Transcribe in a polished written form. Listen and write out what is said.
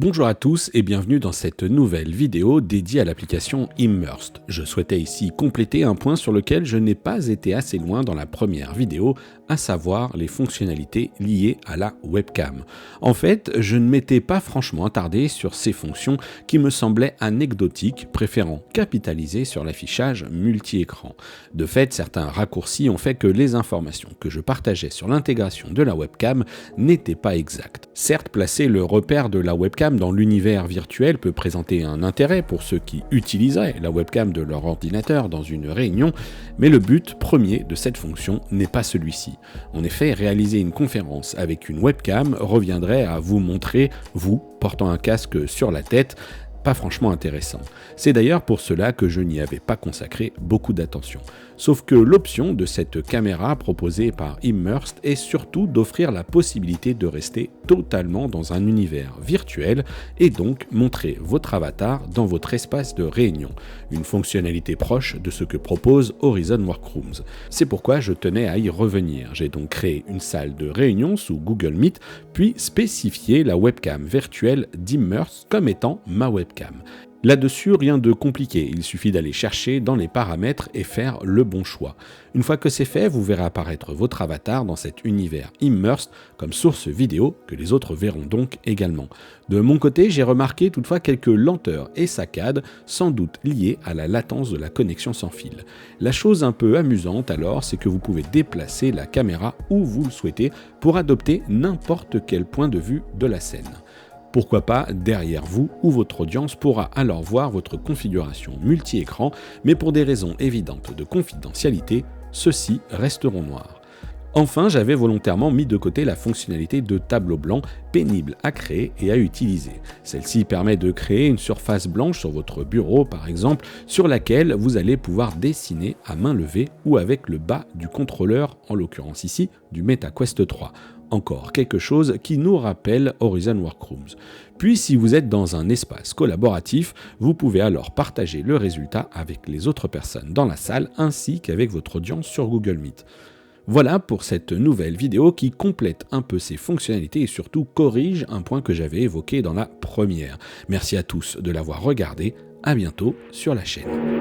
Bonjour à tous et bienvenue dans cette nouvelle vidéo dédiée à l'application Immersed. Je souhaitais ici compléter un point sur lequel je n'ai pas été assez loin dans la première vidéo, à savoir les fonctionnalités liées à la webcam. En fait, je ne m'étais pas franchement attardé sur ces fonctions qui me semblaient anecdotiques, préférant capitaliser sur l'affichage multi-écran. De fait, certains raccourcis ont fait que les informations que je partageais sur l'intégration de la webcam n'étaient pas exactes. Certes, placer le repère de la webcam dans l'univers virtuel peut présenter un intérêt pour ceux qui utiliseraient la webcam de leur ordinateur dans une réunion, mais le but premier de cette fonction n'est pas celui-ci. En effet, réaliser une conférence avec une webcam reviendrait à vous montrer, vous, portant un casque sur la tête, pas franchement intéressant. C'est d'ailleurs pour cela que je n'y avais pas consacré beaucoup d'attention. Sauf que l'option de cette caméra proposée par Immersed est surtout d'offrir la possibilité de rester totalement dans un univers virtuel et donc montrer votre avatar dans votre espace de réunion. Une fonctionnalité proche de ce que propose Horizon Workrooms. C'est pourquoi je tenais à y revenir. J'ai donc créé une salle de réunion sous Google Meet, puis spécifié la webcam virtuelle d'Immersed comme étant ma webcam. Là-dessus, rien de compliqué, il suffit d'aller chercher dans les paramètres et faire le bon choix. Une fois que c'est fait, vous verrez apparaître votre avatar dans cet univers Immersed comme source vidéo que les autres verront donc également. De mon côté, j'ai remarqué toutefois quelques lenteurs et saccades, sans doute liées à la latence de la connexion sans fil. La chose un peu amusante alors, c'est que vous pouvez déplacer la caméra où vous le souhaitez pour adopter n'importe quel point de vue de la scène. Pourquoi pas derrière vous, où votre audience pourra alors voir votre configuration multi-écran, mais pour des raisons évidentes de confidentialité, ceux-ci resteront noirs. Enfin, j'avais volontairement mis de côté la fonctionnalité de tableau blanc pénible à créer et à utiliser. Celle-ci permet de créer une surface blanche sur votre bureau, par exemple, sur laquelle vous allez pouvoir dessiner à main levée ou avec le bas du contrôleur, en l'occurrence ici, du MetaQuest 3. Encore quelque chose qui nous rappelle Horizon Workrooms. Puis si vous êtes dans un espace collaboratif, vous pouvez alors partager le résultat avec les autres personnes dans la salle ainsi qu'avec votre audience sur Google Meet. Voilà pour cette nouvelle vidéo qui complète un peu ces fonctionnalités et surtout corrige un point que j'avais évoqué dans la première. Merci à tous de l'avoir regardé, à bientôt sur la chaîne.